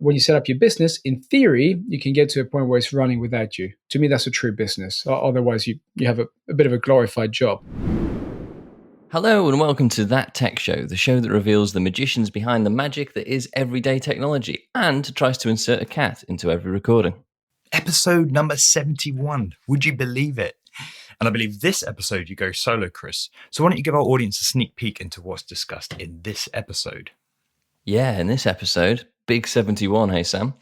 when you set up your business, in theory, you can get to a point where it's running without you. To me, that's a true business. Otherwise, you have a bit of a glorified job. Hello and welcome to That Tech Show, the show that reveals the magicians behind the magic that is everyday technology and tries to insert a cat into every recording. Episode number 71. Would you believe it? And I believe this episode you go solo, Chris. So why don't you give our audience a sneak peek into what's discussed in this episode? Yeah, in this episode, big 71, hey Sam,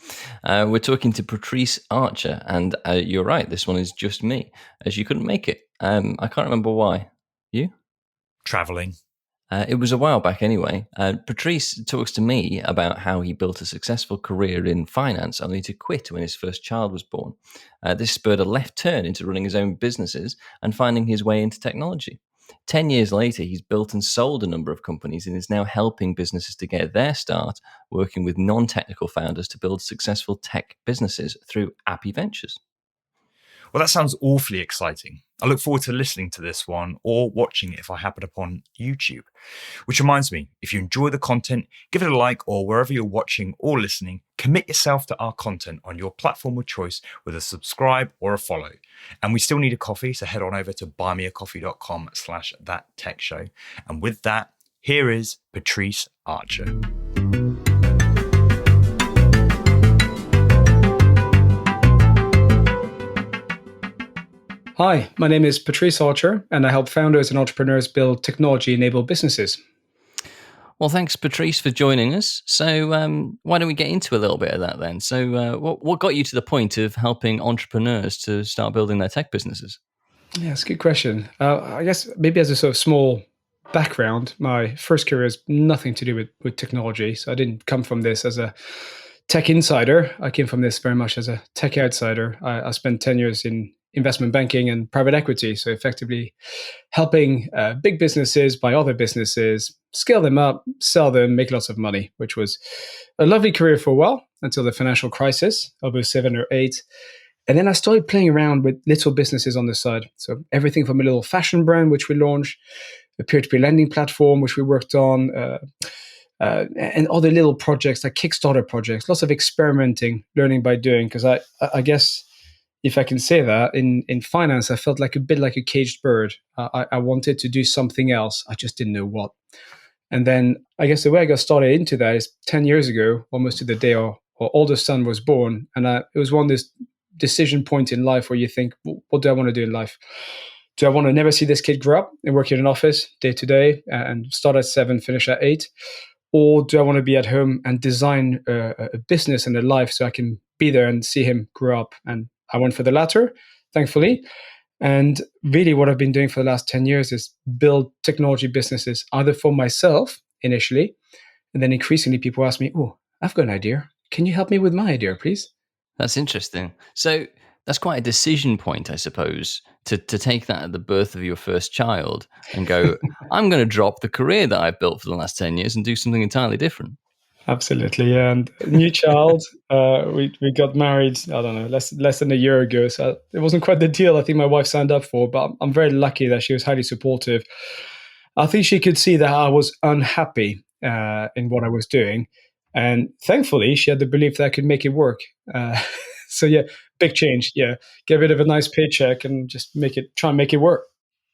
we're talking to Patrice Archer, and you're right, this one is just me, as you couldn't make it. I can't remember why. You? Traveling. It was a while back anyway. Patrice talks to me about how he built a successful career in finance only to quit when his first child was born. This spurred a left turn into running his own businesses and finding his way into technology. 10 years later, he's built and sold a number of companies and is now helping businesses to get their start working with non-technical founders to build successful tech businesses through Appy Ventures. Well, that sounds awfully exciting. I look forward to listening to this one or watching it if I happen upon YouTube. Which reminds me, if you enjoy the content, give it a like, or wherever you're watching or listening, commit yourself to our content on your platform of choice with a subscribe or a follow. And we still need a coffee, so head on over to buymeacoffee.com/thattechshow. And with that, here is Patrice Archer. Hi, my name is Patrice Archer, and I help founders and entrepreneurs build technology-enabled businesses. Well, thanks, Patrice, for joining us. So why don't we get into a little bit of that then? So what got you to the point of helping entrepreneurs to start building their tech businesses? Yeah, it's a good question. I guess maybe as a sort of small background, my first career has nothing to do with technology. So I didn't come from this as a tech insider. I came from this very much as a tech outsider. I spent 10 years in investment banking and private equity. So effectively helping big businesses buy other businesses, scale them up, sell them, make lots of money, which was a lovely career for a while until the financial crisis of 2007 or 2008. And then I started playing around with little businesses on the side. So everything from a little fashion brand, which we launched, a peer-to-peer lending platform, which we worked on, and other little projects like Kickstarter projects, lots of experimenting, learning by doing. Because I guess, if I can say that, in finance, I felt like a bit like a caged bird. I wanted to do something else. I just didn't know what. And then I guess the way I got started into that is 10 years ago, almost to the day our oldest son was born. And it was one of those decision points in life where you think, what do I want to do in life? Do I want to never see this kid grow up and work in an office day to day and start at 7, finish at 8? Or do I want to be at home and design a business and a life so I can be there and see him grow up? And I went for the latter, thankfully. And really what I've been doing for the last 10 years is build technology businesses, either for myself initially, and then increasingly people ask me, oh, I've got an idea. Can you help me with my idea, please? That's interesting. So that's quite a decision point, I suppose, to take that at the birth of your first child and go, I'm going to drop the career that I've built for the last 10 years and do something entirely different. Absolutely. And new child, we got married, I don't know, less than a year ago. So it wasn't quite the deal I think my wife signed up for, but I'm very lucky that she was highly supportive. I think she could see that I was unhappy in what I was doing. And thankfully, she had the belief that I could make it work. So yeah, big change. Yeah, get rid of a nice paycheck and just try and make it work.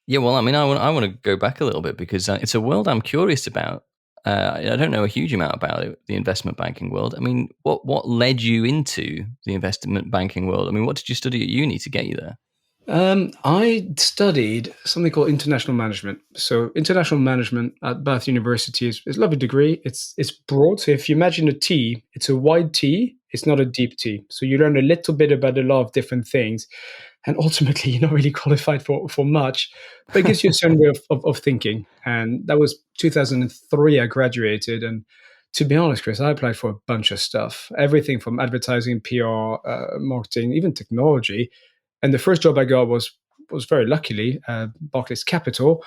Yeah, well, I mean, I want to go back a little bit because it's a world I'm curious about. I don't know a huge amount about it, the investment banking world. I mean, what led you into the investment banking world? I mean, what did you study at uni to get you there? I studied something called international management. So international management at Bath University is a lovely degree. It's broad. So if you imagine a T, it's a wide T. It's not a deep T. So you learn a little bit about a lot of different things. And ultimately, you're not really qualified for much, but it gives you a certain way of thinking. And that was 2003, I graduated. And to be honest, Chris, I applied for a bunch of stuff, everything from advertising, PR, marketing, even technology. And the first job I got was very luckily Barclays Capital,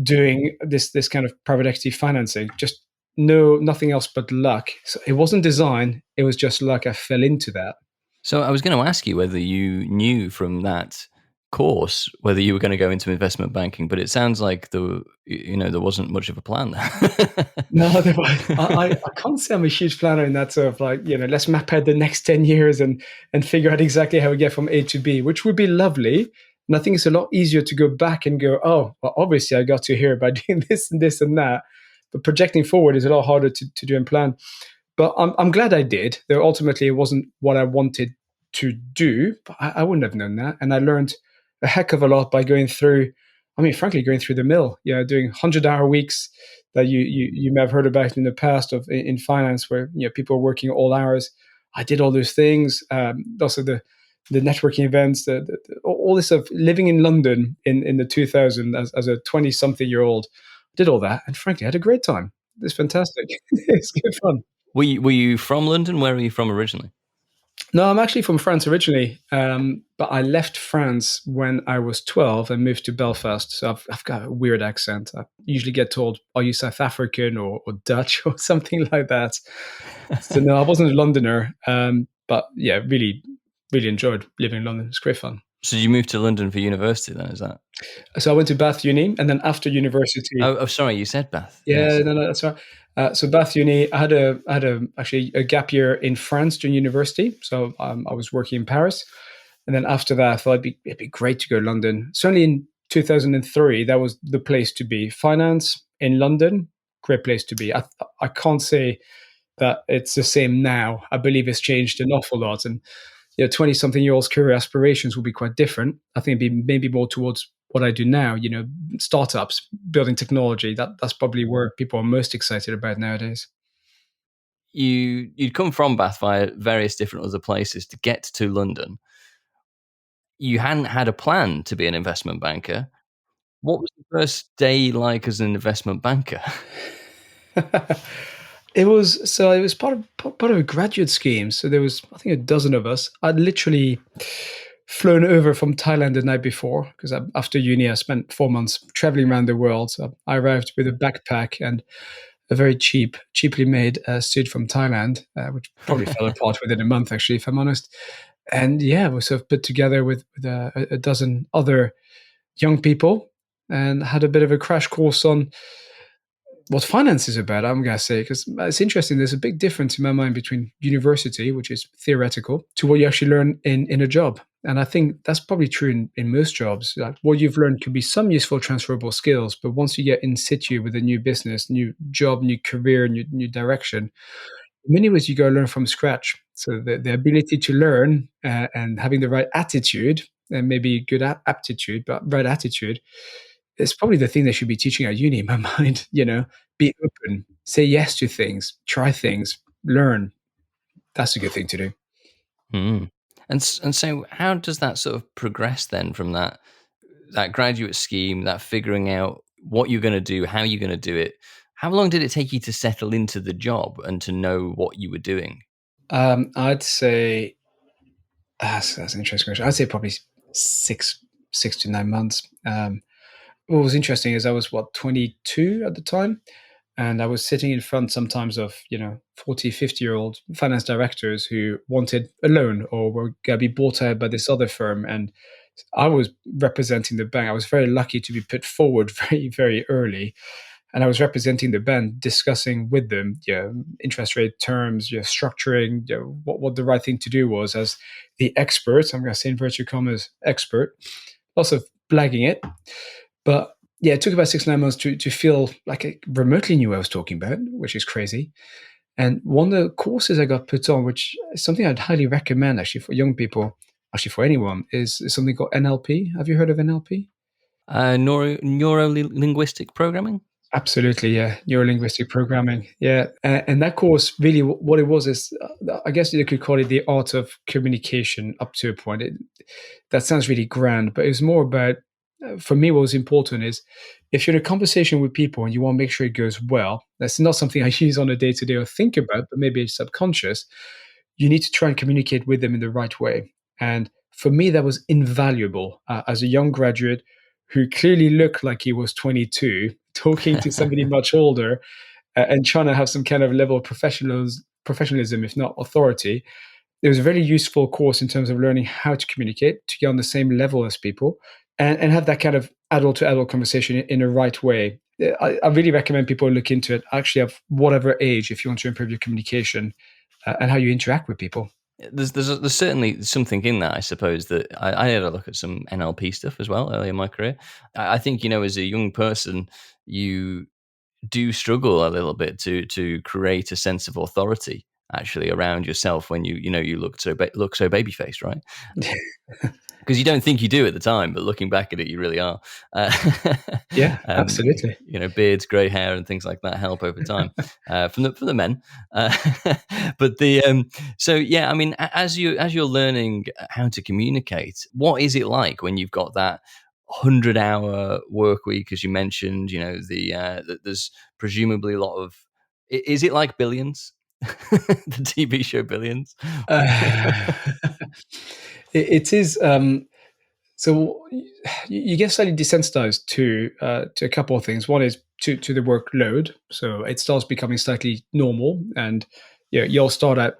doing this kind of private equity financing. Just nothing else but luck. So it wasn't design; it was just luck. I fell into that. So I was going to ask you whether you knew from that course whether you were going to go into investment banking, but it sounds like there wasn't much of a plan there. No, I can't say I'm a huge planner in that sort of like, let's map out the next 10 years and figure out exactly how we get from A to B, which would be lovely. And I think it's a lot easier to go back and go, oh, well, obviously I got to here by doing this and this and that. But projecting forward is a lot harder to do and plan. But I'm glad I did. Though ultimately it wasn't what I wanted to do, but I wouldn't have known that. And I learned a heck of a lot by going through the mill, doing 100-hour weeks that you may have heard about in the past in finance, where people are working all hours. I did all those things. Also the networking events, all this of living in London in the 2000s as a 20-something-year-old. Did all that, and frankly, I had a great time. It's fantastic. It's good fun. Were you from London? Where were you from originally? No, I'm actually from France originally, but I left France when I was 12 and moved to Belfast. So I've got a weird accent. I usually get told, "Are you South African or Dutch or something like that?" So no, I wasn't a Londoner, but yeah, really, really enjoyed living in London. It's great fun. So you moved to London for university then, is that? So I went to Bath Uni, and then after university, Oh, sorry, you said Bath. yeah, Yes. no, that's right. So Bath Uni, I had actually a gap year in France during university. So I was working in Paris, and then after that, I thought it'd be great to go to London. Certainly in 2003, that was the place to be. Finance in London, great place to be. I can't say that it's the same now. I believe it's changed an awful lot, and 20-something-year-olds' career aspirations will be quite different. I think it'd be maybe more towards what I do now, startups, building technology. That's probably where people are most excited about nowadays. You'd come from Bath via various different other places to get to London. You hadn't had a plan to be an investment banker. What was the first day like as an investment banker? It was part of a graduate scheme. So there was, I think, a dozen of us. I'd literally flown over from Thailand the night before because after uni I spent 4 months traveling around the world. So I arrived with a backpack and a very cheaply made suit from Thailand, which probably fell apart within a month, actually, if I'm honest. And yeah, we sort of put together with a dozen other young people and had a bit of a crash course on what finance is about, I'm going to say, because it's interesting. There's a big difference in my mind between university, which is theoretical, to what you actually learn in a job. And I think that's probably true in most jobs. Like what you've learned could be some useful transferable skills, but once you get in situ with a new business, new job, new career, new direction, in many ways you go learn from scratch. So the ability to learn and having the right attitude and maybe good aptitude, but right attitude, it's probably the thing they should be teaching at uni in my mind. Be open, say yes to things, try things, learn. That's a good thing to do. Mm. And so how does that sort of progress then from that graduate scheme, that figuring out what you're going to do, how you're going to do it? How long did it take you to settle into the job and to know what you were doing? I'd say that's an interesting question. I'd say probably six to 9 months. What was interesting is I was 22 at the time, and I was sitting in front sometimes of 40, 50-year-old finance directors who wanted a loan or were going to be bought out by this other firm, and I was representing the bank. I was very lucky to be put forward very, very early, and I was representing the bank, discussing with them interest rate terms, structuring, what the right thing to do was as the expert. I'm going to say inverted commas expert, also blagging it. But yeah, it took about 6 9 months to feel like I remotely knew what I was talking about, which is crazy. And one of the courses I got put on, which is something I'd highly recommend actually for young people, actually for anyone, is something called NLP. Have you heard of NLP? Neuro-linguistic programming? Absolutely, yeah. Neurolinguistic programming, yeah. And that course, really, what it was is, I guess you could call it the art of communication up to a point. That sounds really grand, but it was more about, for me, what was important is if you're in a conversation with people and you want to make sure it goes well, that's not something I use on a day-to-day or think about, but maybe it's subconscious. You need to try and communicate with them in the right way. And for me, that was invaluable as a young graduate who clearly looked like he was 22, talking to somebody much older and trying to have some kind of level of professionalism, if not authority. it was a very useful course in terms of learning how to communicate, to get on the same level as people, and have that kind of adult to adult conversation in a right way. I really recommend people look into it, actually, of whatever age, if you want to improve your communication and how you interact with people. There's certainly something in that, I suppose. That I had a look at some NLP stuff as well early in my career. I think, as a young person, you do struggle a little bit to create a sense of authority actually around yourself when you look so baby faced, right? Because you don't think you do at the time, but looking back at it, you really are. Uh, Yeah, absolutely. beards, grey hair, and things like that help over time from the men. Uh, but so yeah, I mean, as you're learning how to communicate, what is it like when you've got that 100-hour work week, as you mentioned? There's presumably a lot of. Is it like Billions, the TV show Billions? Uh, it is. So you get slightly desensitized to a couple of things. One is to the workload, so it starts becoming slightly normal, and you'll start at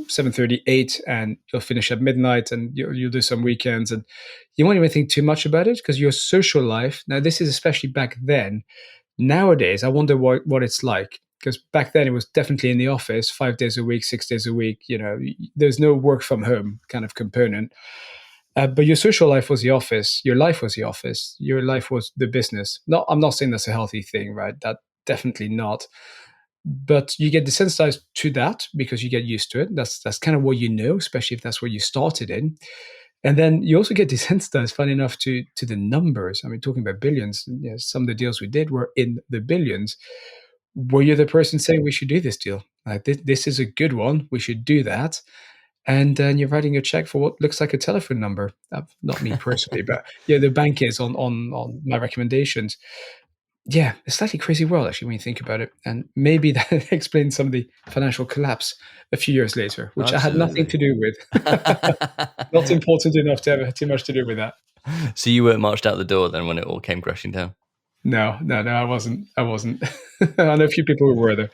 7:30, 8, and you'll finish at midnight, and you'll do some weekends, and you won't even think too much about it because your social life. Now, this is especially back then. Nowadays, I wonder what it's like, because back then it was definitely in the office 5 days a week, 6 days a week. There's no work from home kind of component. But your social life was the office. Your life was the office. Your life was the business. No, I'm not saying that's a healthy thing, right? That definitely not. But you get desensitized to that because you get used to it. That's kind of what especially if that's where you started in. And then you also get desensitized, funny enough, to the numbers. I mean, talking about billions, some of the deals we did were in the billions. Were you the person saying we should do this deal? Like, this is a good one. We should do that. And then you're writing a check for what looks like a telephone number. Not me personally, but the bank is on my recommendations. Yeah, it's a slightly crazy world, actually, when you think about it. And maybe that explains some of the financial collapse a few years later, which I had nothing Absolutely. to do with. Not important enough to have too much to do with that. So you weren't marched out the door then when it all came crashing down? No, no, no, I wasn't. I wasn't. I know a few people who were there.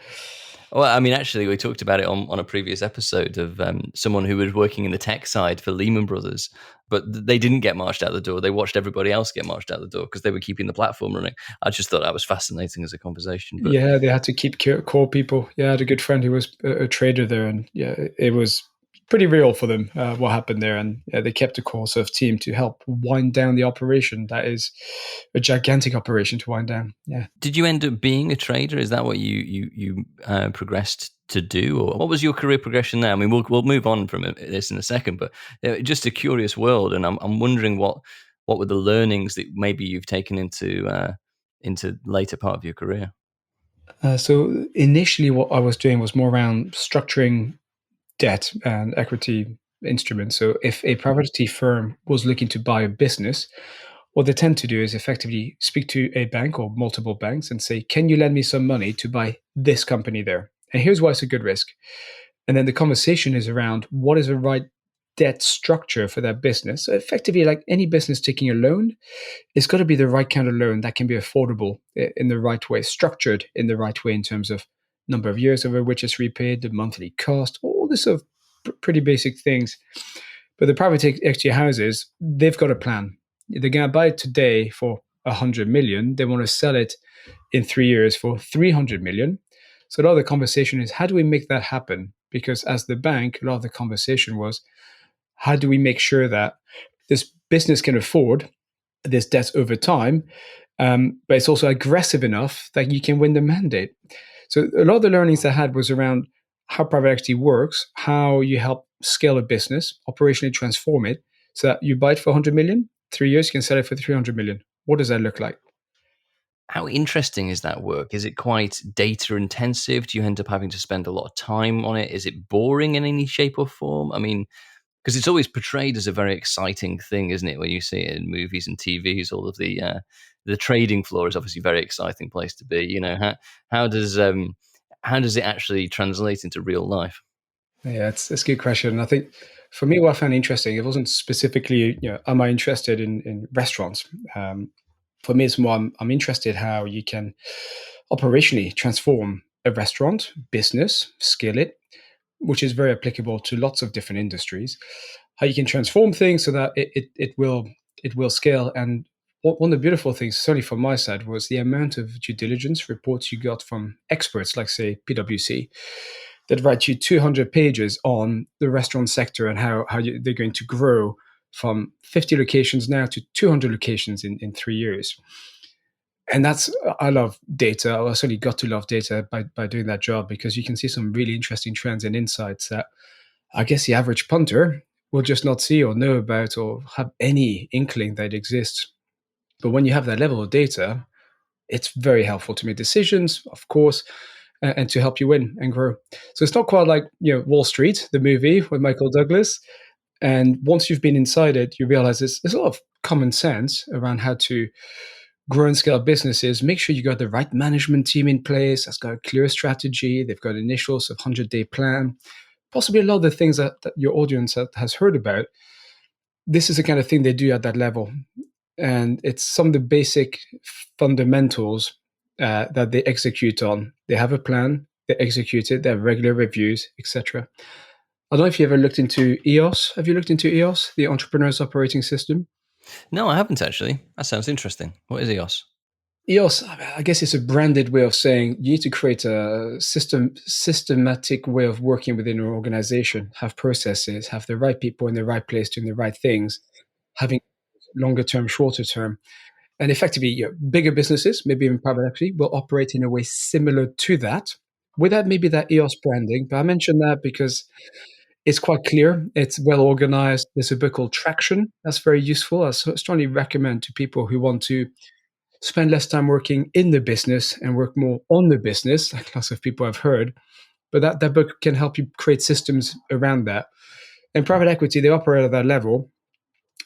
Well, I mean, actually, we talked about it on a previous episode of someone who was working in the tech side for Lehman Brothers, but they didn't get marched out the door. They watched everybody else get marched out the door because they were keeping the platform running. I just thought that was fascinating as a conversation. But Yeah, they had to keep core people. Yeah, I had a good friend who was a trader there, and yeah, it was pretty real for them what happened there. And yeah, they kept a core sort of team to help wind down the operation. That is a gigantic operation to wind down. Yeah. did you end up being a trader? Is that what you progressed to do, or what was your career progression there? I mean, we'll move on from this in a second, but just a curious world, and I'm wondering what were the learnings that maybe you've taken into later part of your career. So initially, what I was doing was more around structuring debt and equity instruments. So if a private equity firm was looking to buy a business, what they tend to do is effectively speak to a bank or multiple banks and say, can you lend me some money to buy this company there? And here's why it's a good risk. And then the conversation is around what is the right debt structure for that business. So effectively, like any business taking a loan, it's got to be the right kind of loan that can be affordable in the right way, structured in the right way in terms of number of years over which it's repaid, the monthly cost, all this sort of pretty basic things. But the private equity houses, they've got a plan. They're going to buy it today for 100 million. They want to sell it in 3 years for 300 million. So a lot of the conversation is, how do we make that happen? Because as the bank, a lot of the conversation was, how do we make sure that this business can afford this debt over time, but it's also aggressive enough that you can win the mandate? So a lot of the learnings I had was around how private equity works, how you help scale a business, operationally transform it, so that you buy it for 100 million, 3 years, you can sell it for 300 million. What does that look like? How interesting is that work? Is it quite data intensive? Do you end up having to spend a lot of time on it? Is it boring in any shape or form? I mean, because it's always portrayed as a very exciting thing, isn't it? When you see it in movies and TVs, all of the trading floor is obviously a very exciting place to be. How does how does it actually translate into real life? Yeah, it's a good question. I think for me, what I found interesting, it wasn't specifically, am I interested in restaurants? For me, it's more I'm interested how you can operationally transform a restaurant business, scale it, which is very applicable to lots of different industries. How you can transform things so that it will scale. And one of the beautiful things, certainly from my side, was the amount of due diligence reports you got from experts like, say, PwC, that write you 200 pages on the restaurant sector and how they're going to grow from 50 locations now to 200 locations in 3 years. And I love data. I certainly got to love data by doing that job, because you can see some really interesting trends and insights that I guess the average punter will just not see or know about or have any inkling that exists. But when you have that level of data, it's very helpful to make decisions, of course, and to help you win and grow. So it's not quite like Wall Street, the movie with Michael Douglas. And once you've been inside it, you realize there's a lot of common sense around how to grow and scale businesses. Make sure you got the right management team in place that's got a clear strategy. They've got an initial 100-day plan. Possibly a lot of the things that your audience has heard about. This is the kind of thing they do at that level. And it's some of the basic fundamentals that they execute on. They have a plan, they execute it, they have regular reviews, etc. I don't know if you ever looked into EOS. Have you looked into EOS, the Entrepreneur's Operating System? No, I haven't actually. That sounds interesting. What is EOS? EOS, I guess it's a branded way of saying you need to create a systematic way of working within an organization, have processes, have the right people in the right place doing the right things, having longer term, shorter term. And effectively, bigger businesses, maybe even private equity, will operate in a way similar to that, without maybe that EOS branding. But I mentioned that because it's quite clear. It's well organized. There's a book called Traction that's very useful. I strongly recommend to people who want to spend less time working in the business and work more on the business, like lots of people have heard. But that book can help you create systems around that. And private equity, they operate at that level,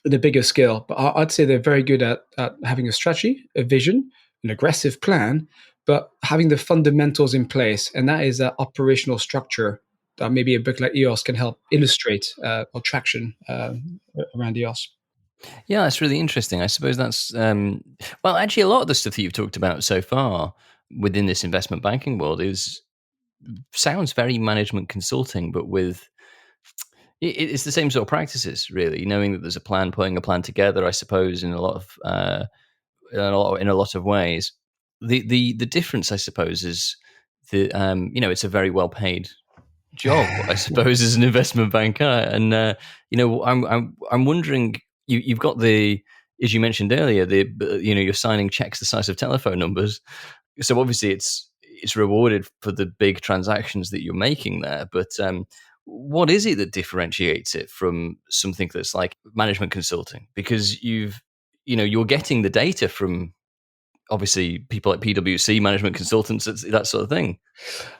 the bigger scale. But I'd say they're very good at having a strategy, a vision, an aggressive plan, but having the fundamentals in place. And that is that operational structure that maybe a book like EOS can help illustrate, or Traction around EOS. Yeah, that's really interesting. I suppose that's, well, actually, a lot of the stuff that you've talked about so far within this investment banking world sounds very management consulting, but it's the same sort of practices, really. Knowing that there's a plan, putting a plan together, I suppose, in a lot of ways. The difference, I suppose, is it's a very well paid job, I suppose, as an investment banker. And I'm wondering, you've got as you mentioned earlier, you're signing checks the size of telephone numbers. So obviously it's rewarded for the big transactions that you're making there. But what is it that differentiates it from something that's like management consulting? Because you're getting the data from obviously people like PwC, management consultants, that sort of thing.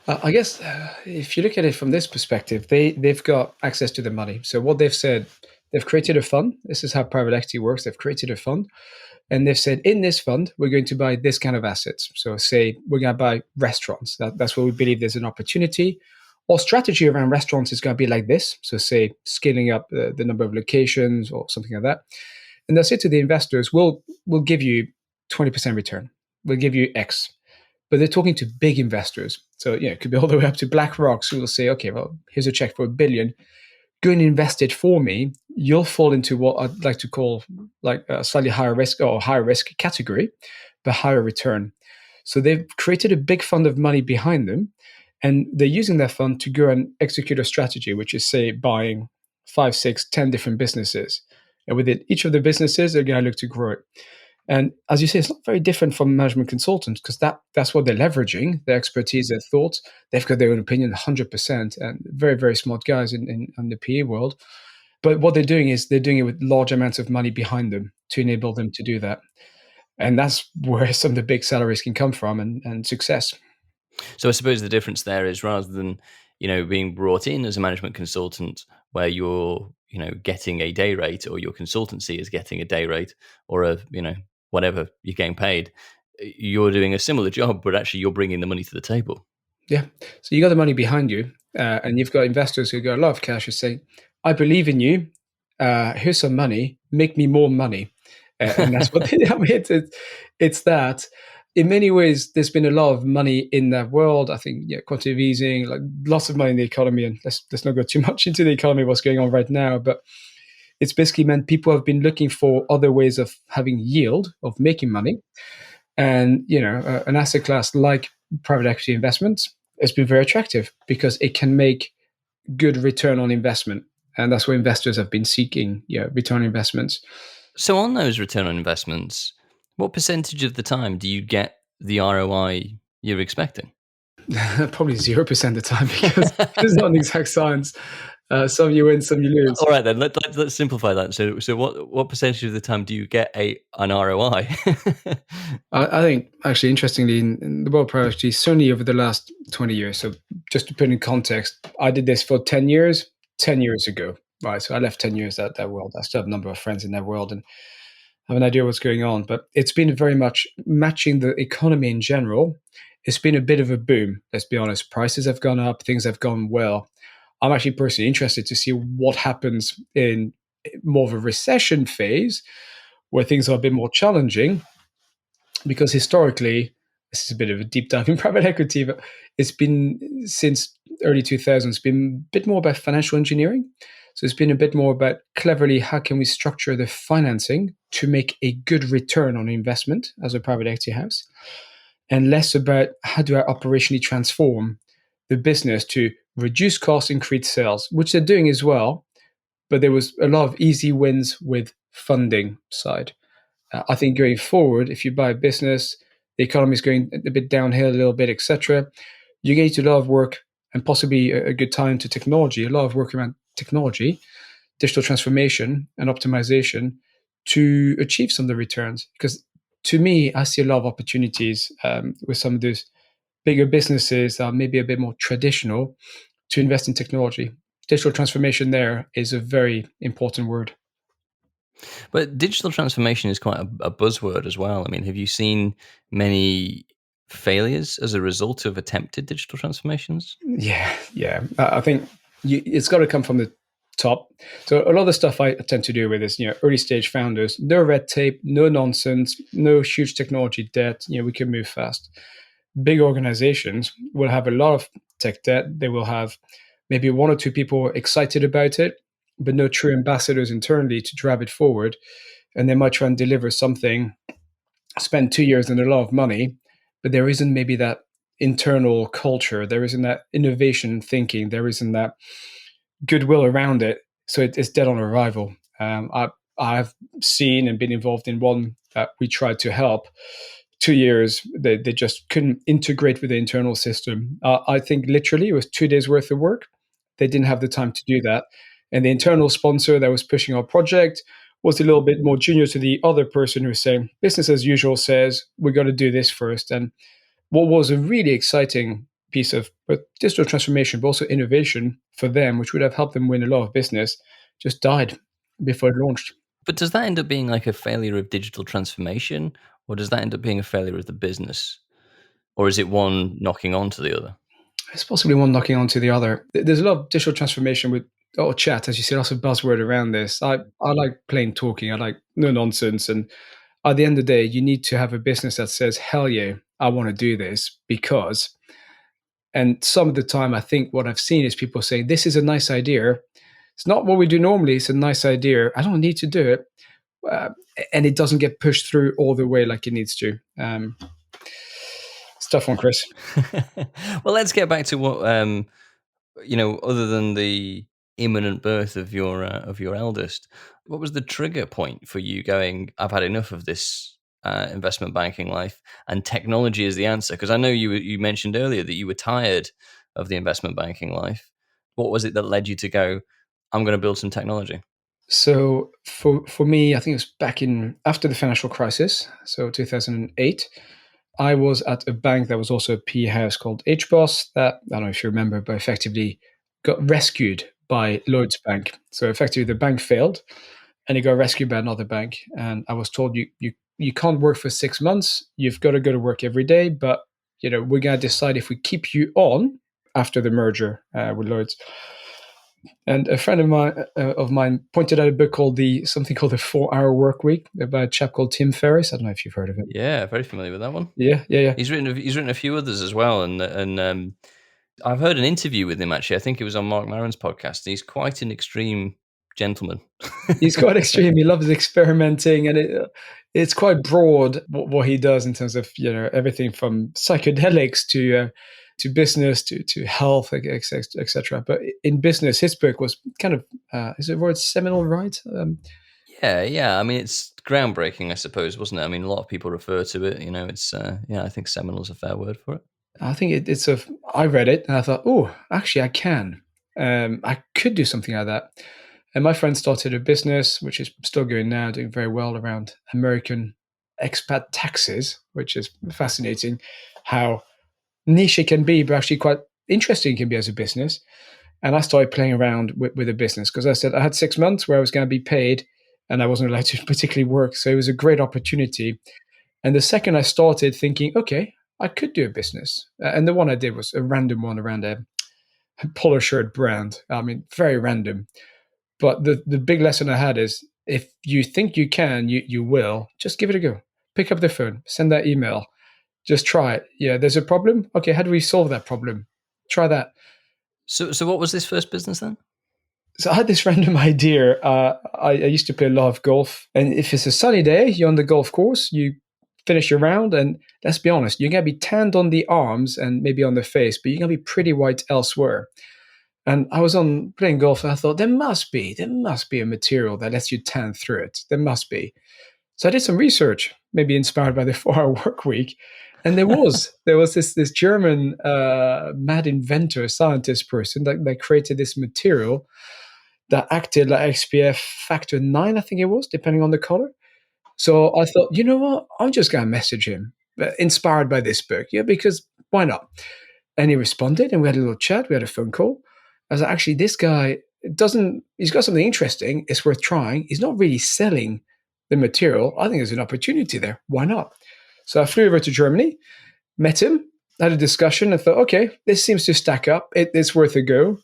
I guess if you look at it from this perspective, they've got access to the money. So what they've said, they've created a fund. This is how private equity works. They've created a fund, and they've said, in this fund, we're going to buy this kind of assets. So say we're going to buy restaurants. That's where we believe there's an opportunity. Our strategy around restaurants is going to be like this. So say scaling up the number of locations or something like that. And they'll say to the investors, we'll give you 20% return. We'll give you X. But they're talking to big investors. So, it could be all the way up to BlackRock, who will say, okay, well, here's a check for $1 billion. Go and invest it for me. You'll fall into what I'd like to call like a slightly higher risk or higher risk category, but higher return. So they've created a big fund of money behind them, and they're using that fund to go and execute a strategy, which is, say, buying 5, 6, 10 different businesses. And within each of the businesses, they're going to look to grow it. And as you say, it's not very different from management consultants, because that's what they're leveraging, their expertise, their thoughts. They've got their own opinion 100%, and very, very smart guys in the PE world. But what they're doing is they're doing it with large amounts of money behind them to enable them to do that. And that's where some of the big salaries can come from, and success. So I suppose the difference there is, rather than being brought in as a management consultant where you're getting a day rate, or your consultancy is getting a day rate, or a whatever you're getting paid, you're doing a similar job, but actually you're bringing the money to the table. Yeah. So you got the money behind you, and you've got investors who got a lot of cash who say, I believe in you. Here's some money. Make me more money. And that's what it's that. in many ways, there's been a lot of money in that world. I think, yeah, quantitative easing, like lots of money in the economy. And let's not go too much into the economy, what's going on right now. But it's basically meant people have been looking for other ways of having yield, of making money. And, an asset class like private equity investments has been very attractive because it can make good return on investment. And that's where investors have been seeking, return on investments. So on those return on investments, what percentage of the time do you get the ROI you're expecting? Probably 0% of the time because it's not an exact science. Some you win, some you lose. All right, then let's simplify that. So what percentage of the time do you get an ROI? I think, actually, interestingly, in the world of private equity, certainly over the last 20 years, so just to put in context, I did this for 10 years, 10 years ago, right? So I left 10 years that world. I still have a number of friends in that world and have an idea what's going on. But it's been very much matching the economy in general. It's been a bit of a boom, let's be honest. Prices have gone up, things have gone well. I'm actually personally interested to see what happens in more of a recession phase where things are a bit more challenging, because historically, this is a bit of a deep dive in private equity, but it's been since early 2000s, been a bit more about financial engineering. So it's been a bit more about cleverly how can we structure the financing to make a good return on investment as a private equity house, and less about how do I operationally transform the business to reduce costs, increase sales, which they're doing as well. But there was a lot of easy wins with funding side. I think going forward, if you buy a business, the economy is going a bit downhill a little bit, etc. You get to a lot of work and possibly a good time to technology, a lot of work around technology, digital transformation and optimization to achieve some of the returns. Because to me, I see a lot of opportunities with some of those bigger businesses that are maybe a bit more traditional to invest in technology. Digital transformation there is a very important word. But digital transformation is quite a buzzword as well. I mean, have you seen many failures as a result of attempted digital transformations? Yeah. I think it's got to come from the top. So a lot of the stuff I tend to do with is, early stage founders, no red tape, no nonsense, no huge technology debt. We can move fast. Big organizations will have a lot of tech debt. They will have maybe one or two people excited about it, but no true ambassadors internally to drive it forward. And they might try and deliver something, spend 2 years and a lot of money, but there isn't maybe that internal culture, there isn't that innovation thinking, there isn't that goodwill around it. So it's dead on arrival. I've seen and been involved in one that we tried to help. 2 years, they just couldn't integrate with the internal system. I think literally it was 2 days worth of work. They didn't have the time to do that. And the internal sponsor that was pushing our project was a little bit more junior to the other person who was saying, business as usual says, we got to do this first. And what was a really exciting piece of digital transformation, but also innovation for them, which would have helped them win a lot of business, just died before it launched. But does that end up being like a failure of digital transformation, or does that end up being a failure of the business? Or is it one knocking on to the other? It's possibly one knocking onto the other. There's a lot of digital transformation with chat, as you said, lots of buzzword around this. I like plain talking. I like no nonsense. And at the end of the day, you need to have a business that says, hell yeah, I want to do this because. And some of the time, I think what I've seen is people saying, this is a nice idea. It's not what we do normally. It's a nice idea. I don't need to do it. Uh, and it doesn't get pushed through all the way like it needs to. It's a tough one, Chris. Well, let's get back to what other than the imminent birth of your eldest, what was the trigger point for you going, I've had enough of this investment banking life, and technology is the answer? Because I know you mentioned earlier that you were tired of the investment banking life. What was it that led you to go, I'm going to build some technology? So for me, I think it was back in after the financial crisis, so 2008. I was at a bank that was also a PE house called HBOS that, I don't know if you remember, but effectively got rescued by Lloyds Bank. So effectively the bank failed and it got rescued by another bank. And I was told you can't work for 6 months. You've got to go to work every day, but we're going to decide if we keep you on after the merger with Lloyds. And a friend of mine pointed out a book called something called the 4 Hour Work Week by a chap called Tim Ferriss. I don't know if you've heard of it. Yeah, very familiar with that one. Yeah, yeah, yeah. He's written a few others as well, and I've heard an interview with him actually. I think it was on Mark Maron's podcast. He's quite an extreme gentleman. He's quite extreme. He loves experimenting, and it's quite broad what he does in terms of everything from psychedelics to business to health, etc. But in business, his book was kind of is the word seminal, right? Yeah. I mean, it's groundbreaking, I suppose, wasn't it? I mean, a lot of people refer to it. It's I think seminal's a fair word for it. I think I read it and I thought, oh, actually, I can. I could do something like that. And my friend started a business, which is still going now, doing very well around American expat taxes, which is fascinating how niche it can be, but actually quite interesting it can be as a business. And I started playing around with a business because I said I had 6 months where I was going to be paid and I wasn't allowed to particularly work. So it was a great opportunity. And the second I started thinking, okay, I could do a business. And the one I did was a random one around a polo shirt brand. I mean, very random. But the big lesson I had is if you think you can, you will. Just give it a go. Pick up the phone, send that email. Just try it. Yeah, there's a problem. Okay, how do we solve that problem? Try that. So what was this first business then? So I had this random idea. I used to play a lot of golf. And if it's a sunny day, you're on the golf course, you finish your round, and let's be honest, you're going to be tanned on the arms and maybe on the face, but you're going to be pretty white elsewhere. And I was on playing golf and I thought, there must be a material that lets you tan through it. There must be. So I did some research, maybe inspired by the 4 Hour Work Week. And there was this German mad inventor, scientist person that created this material that acted like SPF factor 9, I think it was, depending on the color. So I thought, you know what? I'm just going to message him, inspired by this book. Yeah, because why not? And he responded and we had a little chat. We had a phone call. I was like, actually, this guy he's got something interesting. It's worth trying. He's not really selling the material. I think there's an opportunity there. Why not? So I flew over to Germany, met him, had a discussion, and thought, okay, this seems to stack up. It's worth a go.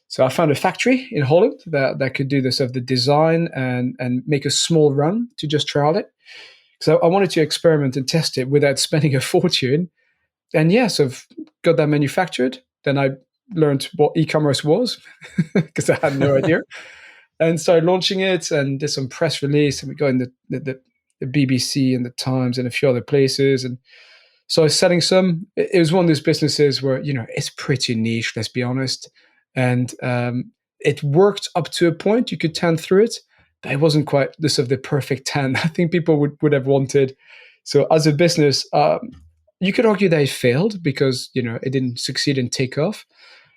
So I found a factory in Holland that could do this of the design and make a small run to just trial it. So I wanted to experiment and test it without spending a fortune. And yes, I've got that manufactured. Then I learned what e-commerce was because I had no idea, and started launching it and did some press release. And we got in the BBC and the Times and a few other places. And so I was selling some. It was one of those businesses where, it's pretty niche, let's be honest. And it worked up to a point. You could tan through it, but it wasn't quite the perfect tan I think people would have wanted. So as a business, you could argue that it failed because, it didn't succeed and take off.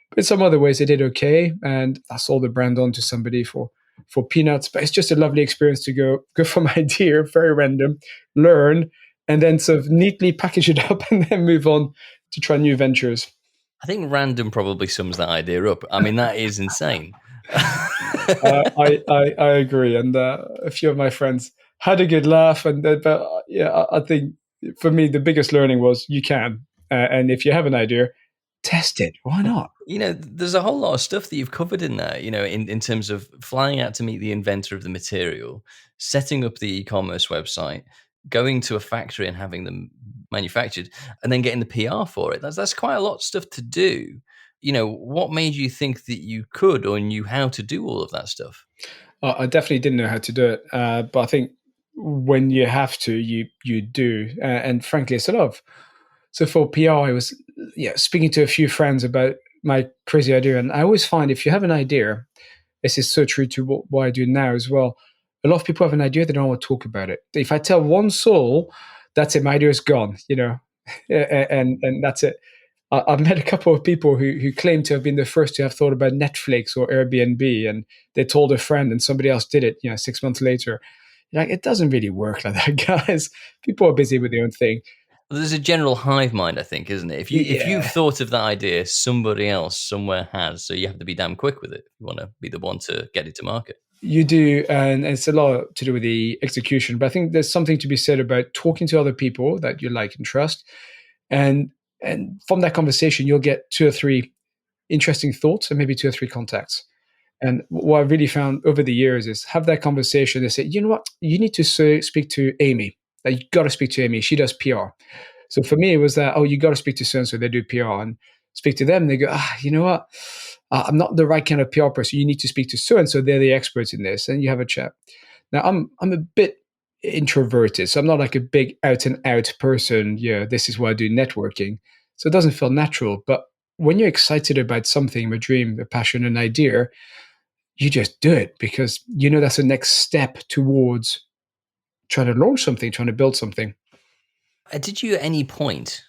But in some other ways, it did okay. And I sold the brand on to somebody for peanuts. But it's just a lovely experience to go from idea, very random, learn, and then sort of neatly package it up and then move on to try new ventures. I think random probably sums that idea up. I mean, that is insane. I agree. And a few of my friends had a good laugh. But yeah, I think for me, the biggest learning was you can. And if you have an idea, test it. Why not? There's a whole lot of stuff that you've covered in there, in terms of flying out to meet the inventor of the material, setting up the e-commerce website, going to a factory and having them manufactured, and then getting the PR for it. That's quite a lot of stuff to do. What made you think that you could or knew how to do all of that stuff? I definitely didn't know how to do it. But I think when you have to, you do. And frankly, it's a lot of. So for PR, I was speaking to a few friends about my crazy idea. And I always find if you have an idea, this is so true to what I do now as well. A lot of people have an idea, they don't want to talk about it. If I tell one soul, that's it, my idea is gone, and that's it. I've met a couple of people who claim to have been the first to have thought about Netflix or Airbnb, and they told a friend and somebody else did it, 6 months later. It doesn't really work like that, guys. People are busy with their own thing. Well, there's a general hive mind, I think, isn't it? If you've thought of that idea, somebody else somewhere has. So you have to be damn quick with it if you want to be the one to get it to market. You do, and it's a lot to do with the execution. But I think there's something to be said about talking to other people that you like and trust. And from that conversation, you'll get 2 or 3 interesting thoughts and maybe 2 or 3 contacts. And what I really found over the years is have that conversation. They say, you know what, you need to speak to Amy. Like, you got to speak to Amy. She does PR. So for me, it was that, oh, you got to speak to so and so. They do PR, and speak to them. They go, you know what, I'm not the right kind of PR person. You need to speak to so and so. They're the experts in this, and you have a chat. Now, I'm a bit introverted, so I'm not like a big out and out person. Yeah, this is why I do networking. So it doesn't feel natural. But when you're excited about something, a dream, a passion, an idea, you just do it because you know that's the next step towards trying to launch something, trying to build something. Did you at any point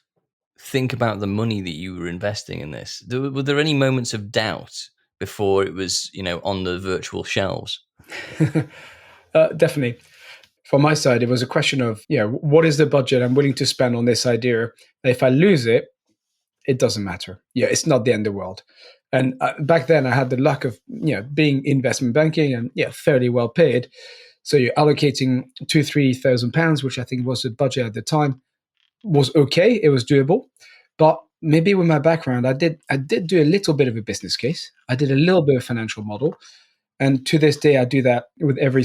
think about the money that you were investing in this? Were there any moments of doubt before it was, on the virtual shelves? Definitely. From my side, it was a question of, what is the budget I'm willing to spend on this idea? If I lose it, it doesn't matter. Yeah, it's not the end of the world. And back then, I had the luck of being investment banking and fairly well paid. So you're allocating £2,000-3,000, which I think was the budget at the time, was okay. It was doable, but maybe with my background, I did do a little bit of a business case. I did a little bit of financial model, and to this day, I do that with every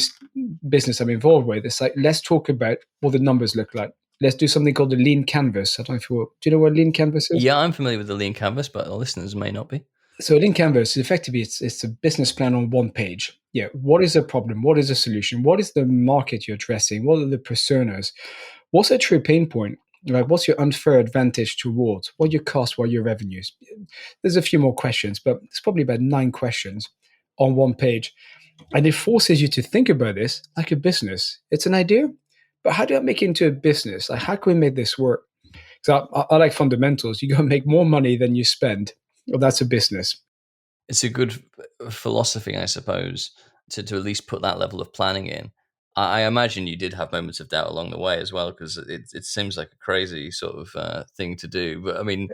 business I'm involved with. It's like, let's talk about what the numbers look like. Let's do something called the lean canvas. I don't know if do you know what lean canvas is? Yeah, I'm familiar with the lean canvas, but our listeners may not be. So lean canvas, effectively, it's a business plan on one page. Yeah, what is the problem? What is the solution? What is the market you're addressing? What are the personas? What's a true pain point? Like, what's your unfair advantage towards? What are your costs? What are your revenues? There's a few more questions, but it's probably about 9 questions on one page. And it forces you to think about this like a business. It's an idea, but how do I make it into a business? Like, how can we make this work? So I like fundamentals. You got to make more money than you spend. Well, that's a business. It's a good philosophy, I suppose, to at least put that level of planning in. I imagine you did have moments of doubt along the way as well, because it seems like a crazy sort of thing to do. But I mean,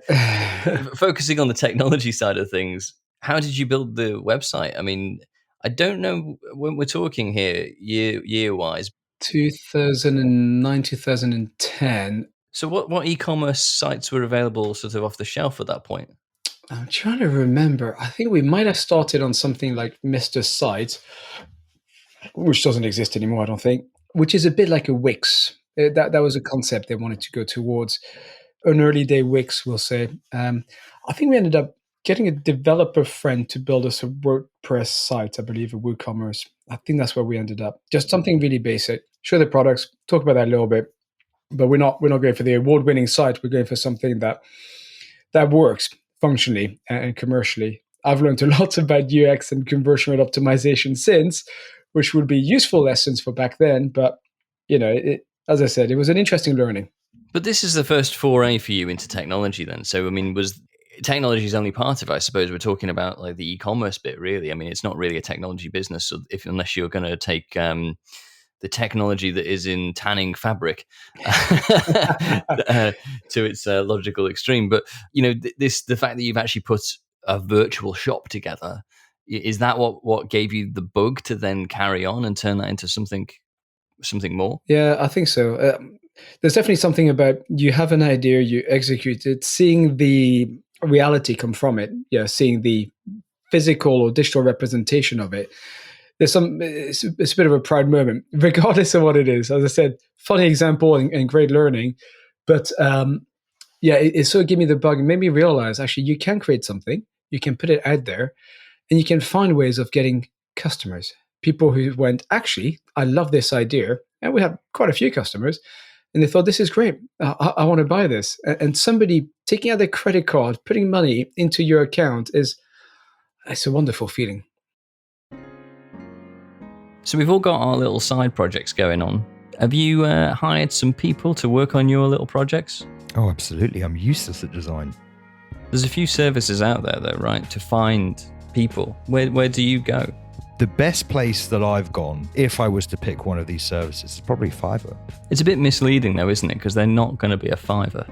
focusing on the technology side of things, how did you build the website? I mean, I don't know when we're talking here year-wise. 2009, 2010. So what e-commerce sites were available sort of off the shelf at that point? I'm trying to remember. I think we might have started on something like Mr. Site, which doesn't exist anymore, I don't think, which is a bit like a Wix. That was a concept they wanted to go towards. An early day Wix, we'll say. I think we ended up getting a developer friend to build us a WordPress site, I believe, a WooCommerce. I think that's where we ended up. Just something really basic. Show the products, talk about that a little bit, but we're not going for the award-winning site. We're going for something that works functionally and commercially. I've learned a lot about UX and conversion rate optimization since, which would be useful lessons for back then. But, as I said, it was an interesting learning. But this is the first foray for you into technology then. So, I mean, was technology is only part of it, I suppose. We're talking about like the e-commerce bit, really. I mean, it's not really a technology business, so unless you're going to take the technology that is in tanning fabric to its logical extreme. But, the fact that you've actually put a virtual shop together, is that what gave you the bug to then carry on and turn that into something more? Yeah, I think so. There's definitely something about you have an idea, you execute it, seeing the reality come from it. Yeah, seeing the physical or digital representation of it. It's a bit of a proud moment, regardless of what it is. As I said, funny example and great learning. But it sort of gave me the bug and made me realize, actually, you can create something, you can put it out there, and you can find ways of getting customers. People who went, actually, I love this idea. And we have quite a few customers. And they thought, this is great. I want to buy this. And somebody taking out their credit card, putting money into your account it's a wonderful feeling. So we've all got our little side projects going on. Have you hired some people to work on your little projects? Oh, absolutely. I'm useless at design. There's a few services out there, though, right, to find people. Where do you go? The best place that I've gone, if I was to pick one of these services, is probably Fiverr. It's a bit misleading, though, isn't it? Because they're not going to be a Fiverr.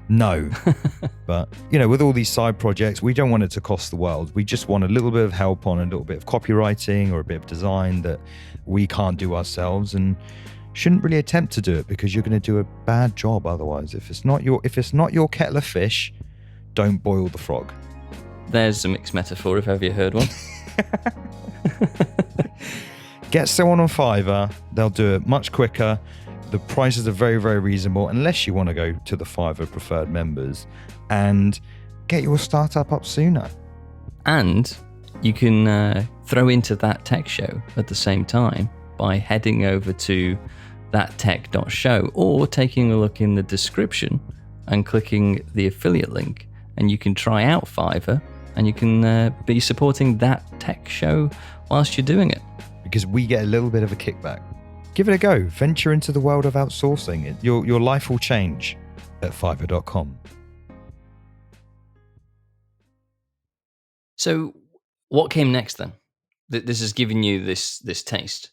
No. But, with all these side projects, we don't want it to cost the world. We just want a little bit of help on a little bit of copywriting or a bit of design that we can't do ourselves, and shouldn't really attempt to do it because you're going to do a bad job otherwise. If it's not your kettle of fish, don't boil the frog. There's a mixed metaphor if ever you heard one. Get someone on Fiverr. They'll do it much quicker. The prices are very, very reasonable, unless you want to go to the Fiverr preferred members, and get your startup up sooner. And you can throw into that tech show at the same time by heading over to thattech.show or taking a look in the description and clicking the affiliate link, and you can try out Fiverr and you can be supporting That Tech Show whilst you're doing it. Because we get a little bit of a kickback. Give it a go. Venture into the world of outsourcing. Your life will change at fiverr.com. So what came next then? This has given you this taste.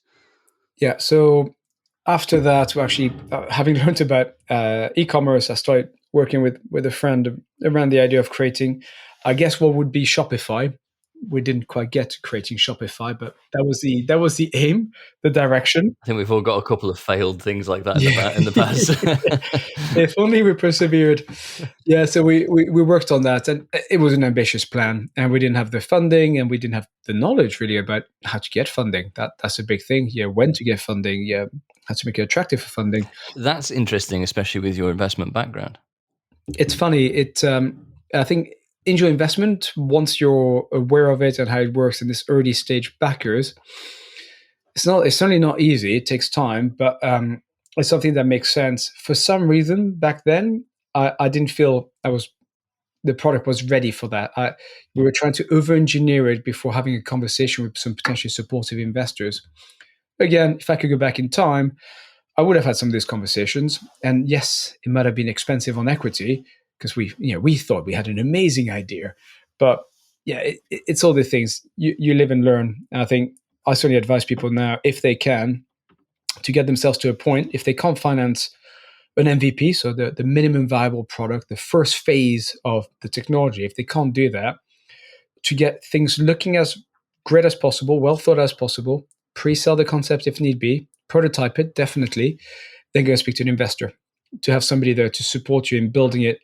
Yeah. So after that, actually, having learned about e-commerce, I started working with a friend around the idea of creating, I guess, what would be Shopify. We didn't quite get to creating Shopify, but that was the aim, the direction. I think we've all got a couple of failed things like that in the past. If only we persevered. Yeah, so we worked on that, and it was an ambitious plan, and we didn't have the funding, and we didn't have the knowledge really about how to get funding. That's a big thing. Yeah, when to get funding. Yeah, how to make it attractive for funding. That's interesting, especially with your investment background. It's funny. I think angel investment, once you're aware of it and how it works in this early stage backers, it's certainly not easy. It takes time, but it's something that makes sense. For some reason, back then, I didn't feel the product was ready for that. We were trying to over-engineer it before having a conversation with some potentially supportive investors. Again, if I could go back in time, I would have had some of these conversations. And yes, it might have been expensive on equity, because we thought we had an amazing idea, but yeah, it's all the things you live and learn. And I think I certainly advise people now, if they can, to get themselves to a point. If they can't finance an MVP, so the minimum viable product, the first phase of the technology, if they can't do that, to get things looking as great as possible, well thought as possible, pre-sell the concept if need be, prototype it definitely, then go speak to an investor, to have somebody there to support you in building it,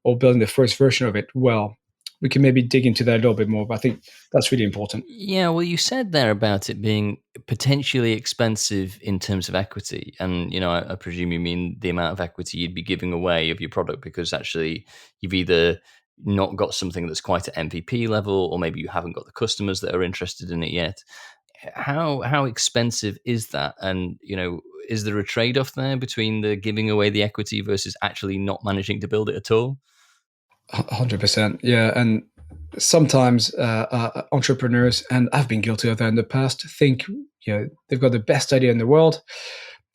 or building the first version of it. Well, we can maybe dig into that a little bit more, but I think that's really important. Yeah, well, you said there about it being potentially expensive in terms of equity. And, I presume you mean the amount of equity you'd be giving away of your product, because actually you've either not got something that's quite at MVP level, or maybe you haven't got the customers that are interested in it yet. How expensive is that? And, is there a trade-off there between the giving away the equity versus actually not managing to build it at all? 100%. Yeah. And sometimes entrepreneurs, and I've been guilty of that in the past, think they've got the best idea in the world,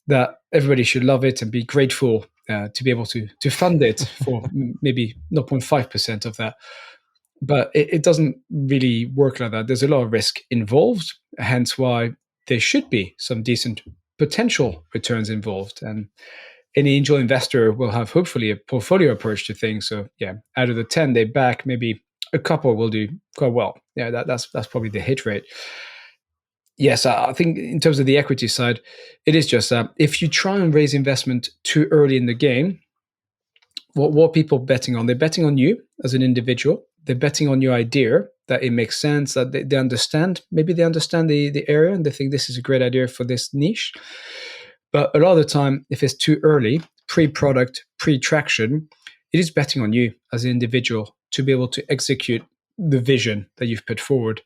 that everybody should love it and be grateful to be able to fund it for maybe 0.5% of that. But it doesn't really work like that. There's a lot of risk involved, hence why there should be some decent potential returns involved. And any angel investor will have hopefully a portfolio approach to things. So yeah, out of the 10 they back, maybe a couple will do quite well. Yeah, that's probably the hit rate. Yes, I think in terms of the equity side, it is just if you try and raise investment too early in the game, what are people betting on? They're betting on you as an individual. They're betting on your idea, that it makes sense, that they understand. Maybe they understand the area and they think this is a great idea for this niche. But a lot of the time, if it's too early, pre-product, pre-traction, it is betting on you as an individual to be able to execute the vision that you've put forward.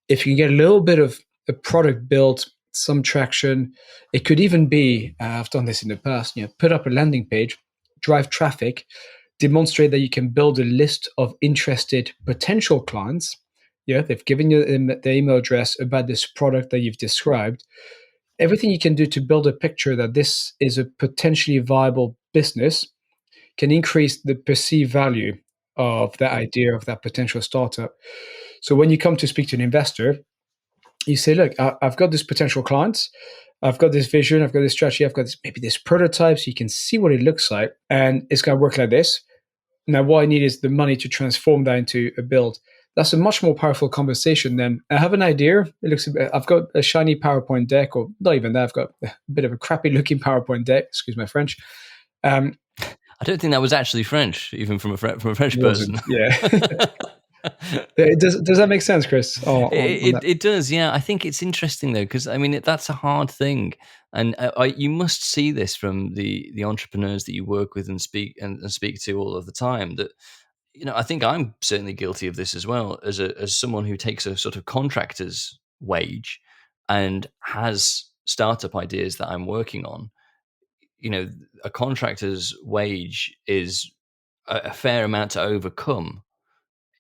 If you can get a little bit of a product built, some traction, it could even be, I've done this in the past, put up a landing page, drive traffic, demonstrate that you can build a list of interested potential clients. Yeah, they've given you the email address about this product that you've described. Everything you can do to build a picture that this is a potentially viable business can increase the perceived value of that idea, of that potential startup. So when you come to speak to an investor, you say, look, I've got this potential clients, I've got this vision, I've got this strategy, I've got maybe this prototype, so you can see what it looks like, and it's going to work like this. Now, what I need is the money to transform that into a build. That's a much more powerful conversation than I have an idea. I've got a shiny PowerPoint deck, or not even that. I've got a bit of a crappy looking PowerPoint deck. Excuse my French. I don't think that was actually French, even from a French person. Yeah. Does that make sense, Chris? On that? It does, yeah. I think it's interesting though, because I mean that's a hard thing, and you must see this from the entrepreneurs that you work with and speak to all of the time. That I think I'm certainly guilty of this as well, as someone who takes a sort of contractor's wage and has startup ideas that I'm working on. A contractor's wage is a fair amount to overcome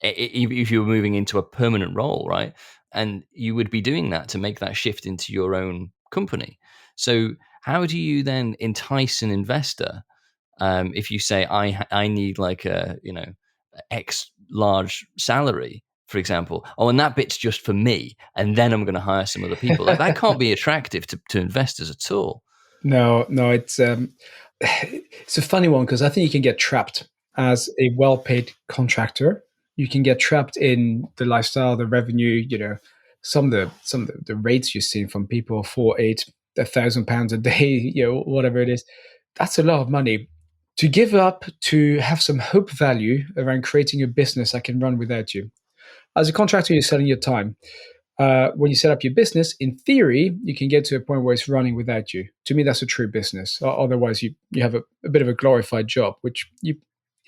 if you were moving into a permanent role, right? And you would be doing that to make that shift into your own company. So, how do you then entice an investor if you say I need like a X large salary, for example? Oh, and that bit's just for me, and then I'm going to hire some other people. Like that can't be attractive to investors at all. No, no, it's a funny one because I think you can get trapped as a well-paid contractor. You can get trapped in the lifestyle, the revenue. Some of the rates you've seen from people for £1,000 a day, whatever it is. That's a lot of money to give up to have some hope value around creating a business that can run without you. As a contractor, you're selling your time. When you set up your business, in theory, you can get to a point where it's running without you. To me, that's a true business. Otherwise, you have a bit of a glorified job, which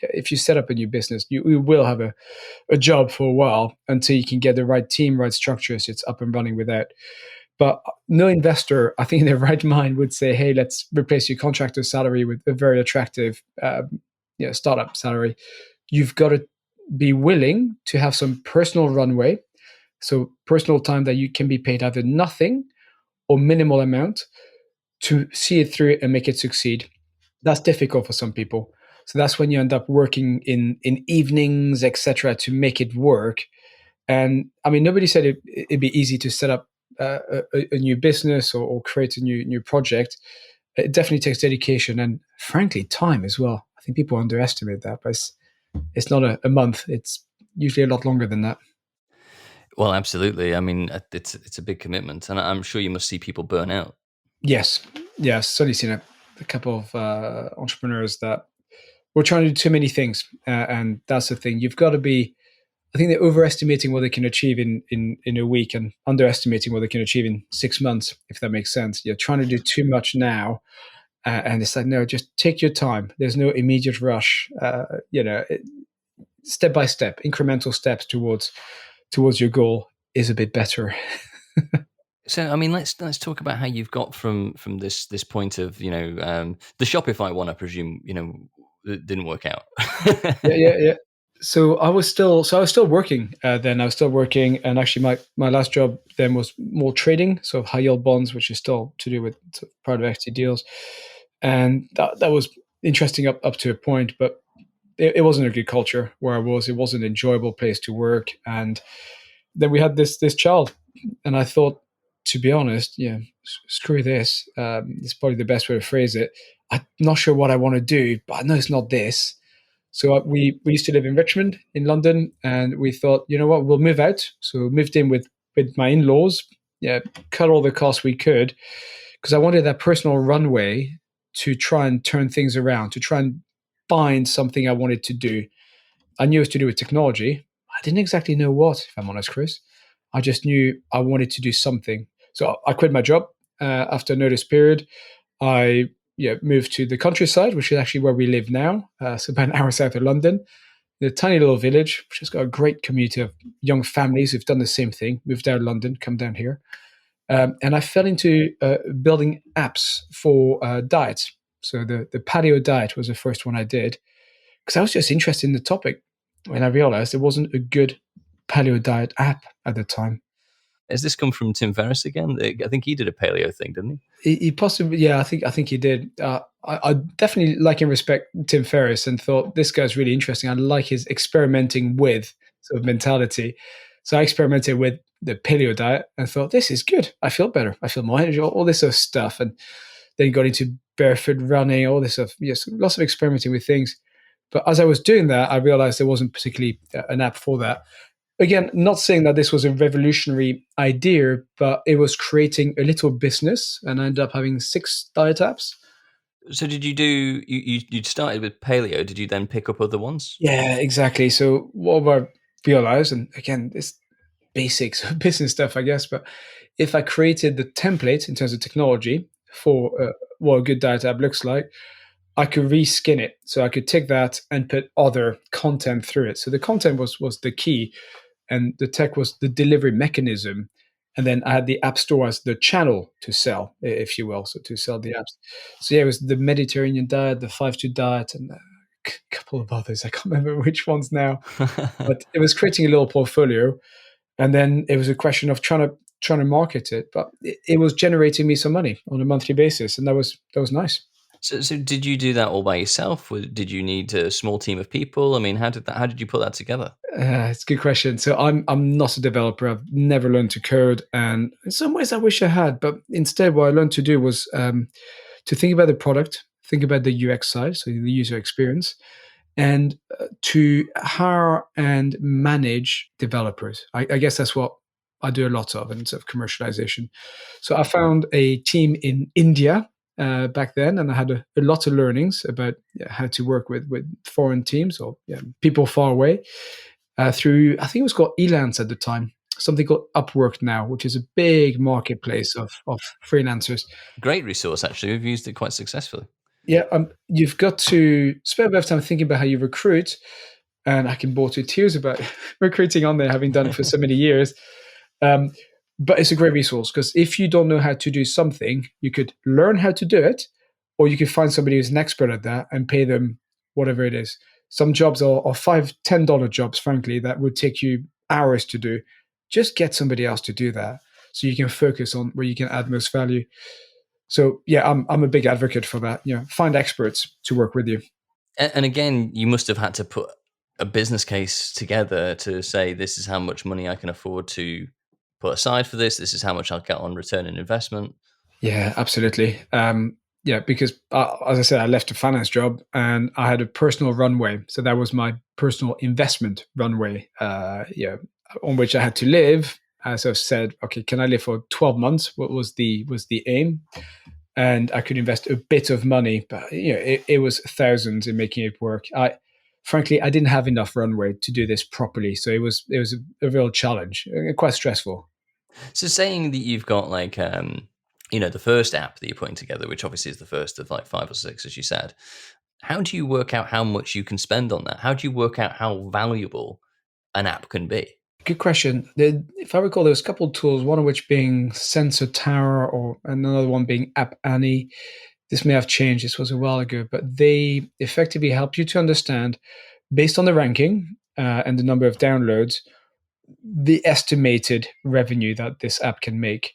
if you set up a new business, you will have a job for a while until you can get the right team, right structure, so it's up and running without. But no investor, I think in their right mind, would say, hey, let's replace your contractor salary with a very attractive startup salary. You've got to be willing to have some personal runway. So personal time that you can be paid either nothing or minimal amount to see it through and make it succeed. That's difficult for some people. So that's when you end up working in evenings, etc., to make it work. And I mean, nobody said it'd be easy to set up a new business or create a new project. It definitely takes dedication and, frankly, time as well. I think people underestimate that, but it's not a month. It's usually a lot longer than that. Well, absolutely. I mean, it's a big commitment, and I'm sure you must see people burn out. Yes, yes. Certainly seen a couple of entrepreneurs that were trying to do too many things, and that's the thing. You've got to be. I think they're overestimating what they can achieve in a week and underestimating what they can achieve in 6 months, if that makes sense. You're trying to do too much now, and it's like, no, just take your time. There's no immediate rush. Step by step, incremental steps towards your goal is a bit better. So, I mean, let's talk about how you've got from this point of the Shopify one. I presume it didn't work out. Yeah. So I was still working then. I was still working, and actually, my last job then was more trading, so high yield bonds, which is still to do with sort of private equity deals, and that was interesting up to a point, but it wasn't a good culture where I was. It wasn't an enjoyable place to work, and then we had this child, and I thought, to be honest, yeah, screw this. It's probably the best way to phrase it. I'm not sure what I want to do, but I know it's not this. So we used to live in Richmond in London, and we thought, you know what, we'll move out. So we moved in with my in-laws, cut all the costs we could, because I wanted that personal runway to try and turn things around, to try and find something I wanted to do. I knew it was to do with technology. I didn't exactly know what, if I'm honest, Chris. I just knew I wanted to do something. So I quit my job after a notice period. I moved to the countryside, which is actually where we live now, so about an hour south of London, in a tiny little village, which has got a great community of young families who've done the same thing, moved out of London, come down here. And I fell into building apps for diets. So the paleo diet was the first one I did, because I was just interested in the topic, and I realized there wasn't a good paleo diet app at the time. Has this come from Tim Ferriss again? I think he did a paleo thing, didn't he? He possibly, yeah, I think he did. I definitely like and respect Tim Ferriss, and thought this guy's really interesting. I like his experimenting with sort of mentality. So I experimented with the paleo diet and thought, this is good. I feel better. I feel more energy, all this sort of stuff. And then got into barefoot running, all this stuff. Yes, lots of experimenting with things. But as I was doing that, I realized there wasn't particularly an app for that. Again, not saying that this was a revolutionary idea, but it was creating a little business, and I ended up having 6 diet apps. So did you you started with paleo? Did you then pick up other ones? Yeah, exactly. So what were realized, and again, this basics of business stuff, I guess, but if I created the template in terms of technology for what a good diet app looks like, I could reskin it. So I could take that and put other content through it. So the content was the key, and the tech was the delivery mechanism. And then I had the app store as the channel to sell, if you will, so to sell the apps. So yeah, it was the Mediterranean diet, the 5-2 diet, and a couple of others. I can't remember which ones now, but it was creating a little portfolio, and then it was a question of trying to market it. But it was generating me some money on a monthly basis, and that was nice. So did you do that all by yourself? Did you need a small team of people? I mean, how did you put that together? It's a good question. So I'm not a developer. I've never learned to code, and in some ways I wish I had. But instead, what I learned to do was to think about the product, think about the UX side, so the user experience, and to hire and manage developers. I guess that's what I do a lot of in sort of commercialization. So I found a team in India back then, and I had a lot of learnings about how to work with foreign teams or people far away through, I think it was called Elance at the time, something called Upwork now, which is a big marketplace of freelancers. Great resource, actually. We've used it quite successfully. Yeah, you've got to spend a bit of time thinking about how you recruit, and I can bore to tears about recruiting on there, having done it for so many years. Um, but it's a great resource because if you don't know how to do something, you could learn how to do it, or you could find somebody who's an expert at that and pay them whatever it is. Some jobs are $5, $10 jobs, frankly, that would take you hours to do. Just get somebody else to do that so you can focus on where you can add most value. So yeah, I'm a big advocate for that. Find experts to work with you. And again, you must have had to put a business case together to say, this is how much money I can afford to put aside for this. This is how much I'll get on return on investment. Yeah, absolutely. Yeah, because as I said, I left a finance job and I had a personal runway. So that was my personal investment runway, on which I had to live. As I've said, okay, can I live for 12 months? What was the aim? And I could invest a bit of money, but it was thousands in making it work. Frankly, I didn't have enough runway to do this properly, so it was a real challenge, quite stressful. So saying that you've got like, the first app that you're putting together, which obviously is the first of like 5 or 6, as you said, how do you work out how much you can spend on that? How do you work out how valuable an app can be? Good question. If I recall, there was a couple of tools, one of which being Sensor Tower or another one being App Annie. This may have changed. This was a while ago, but they effectively help you to understand, based on the ranking and the number of downloads, the estimated revenue that this app can make.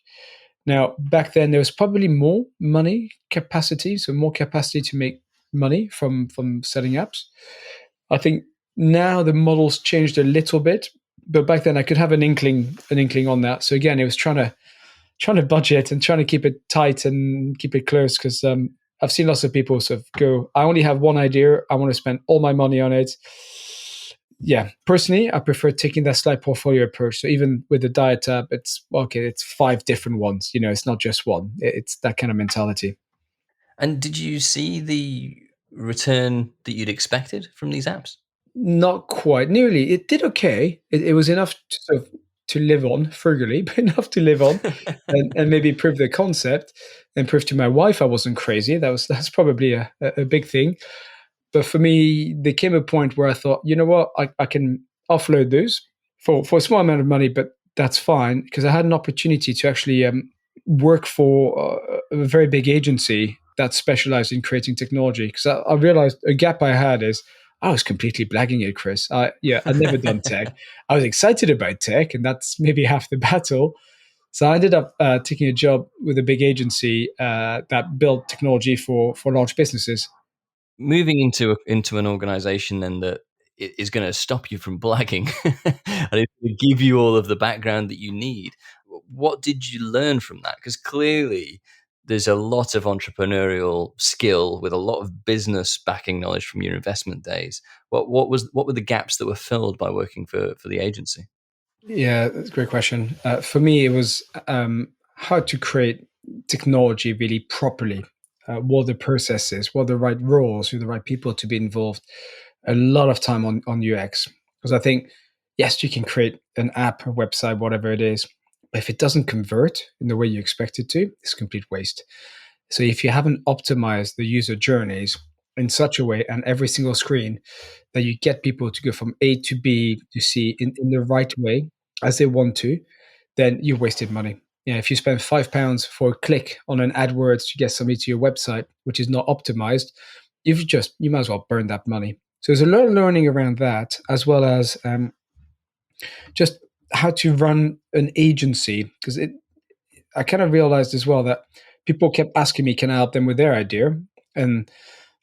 Now, back then, there was probably more money capacity, so more capacity to make money from selling apps. I think now the model's changed a little bit, but back then I could have an inkling on that. So again, it was trying to budget and trying to keep it tight and keep it close because I've seen lots of people sort of go, I only have one idea, I want to spend all my money on it. Yeah, personally, I prefer taking that slight portfolio approach. So even with the diet app, it's 5 different ones. It's not just one. It's that kind of mentality. And did you see the return that you'd expected from these apps? Not quite. Nearly. It did okay. It was enough to sort of to live on frugally, but enough to live on, and maybe prove the concept and prove to my wife I wasn't crazy. That's probably a big thing. But for me, there came a point where I thought, you know what, I can offload those for a small amount of money, but that's fine because I had an opportunity to actually work for a very big agency that specialized in creating technology. Because I realized a gap I had is I was completely blagging it, Chris. I'd never done tech. I was excited about tech, and that's maybe half the battle. So I ended up taking a job with a big agency that built technology for large businesses. Moving into an organization then that is going to stop you from blagging and it's going to give you all of the background that you need. What did you learn from that? Because clearly there's a lot of entrepreneurial skill with a lot of business backing knowledge from your investment days. What were the gaps that were filled by working for the agency? Yeah, that's a great question. For me, it was how to create technology really properly. What the processes, what the right roles, who the right people to be involved. A lot of time on UX because I think yes, you can create an app, a website, whatever it is. But if it doesn't convert in the way you expect it to, it's complete waste. So if you haven't optimized the user journeys in such a way and every single screen that you get people to go from A to B to C in the right way as they want to, then you've wasted money. Yeah, if you spend £5 for a click on an AdWords to get somebody to your website, which is not optimized, you might as well burn that money. So there's a lot of learning around that, as well as just how to run an agency, because I kind of realized as well that people kept asking me, can I help them with their idea? And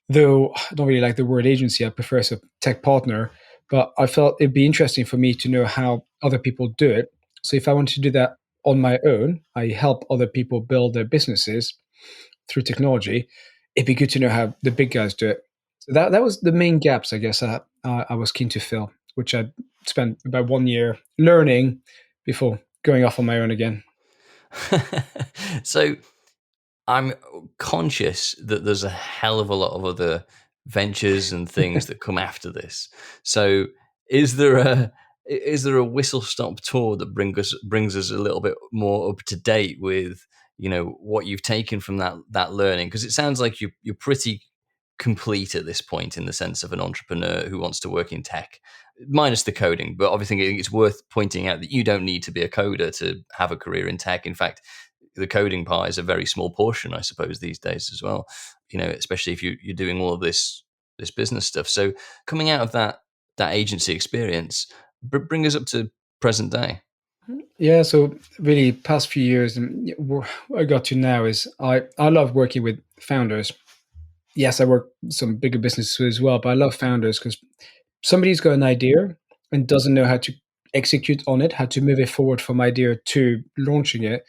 though I don't really like the word agency, I prefer as a tech partner, but I felt it'd be interesting for me to know how other people do it. So if I wanted to do that on my own, I help other people build their businesses through technology. It'd be good to know how the big guys do it. So that was the main gaps, I guess, I was keen to fill, which I spent about 1 year learning before going off on my own again. So I'm conscious that there's a hell of a lot of other ventures and things that come after this. So is there a whistle stop tour that brings us a little bit more up to date with what you've taken from that learning? Because it sounds like you're pretty complete at this point in the sense of an entrepreneur who wants to work in tech, minus the coding. But obviously, it's worth pointing out that you don't need to be a coder to have a career in tech. In fact, the coding part is a very small portion, I suppose, these days as well. Especially if you're doing all of this business stuff. So coming out of that agency experience, bring us up to present day. Yeah, so really past few years and where I got to now is I love working with founders. Yes, I work some bigger businesses as well, but I love founders because somebody's got an idea and doesn't know how to execute on it, how to move it forward from idea to launching it.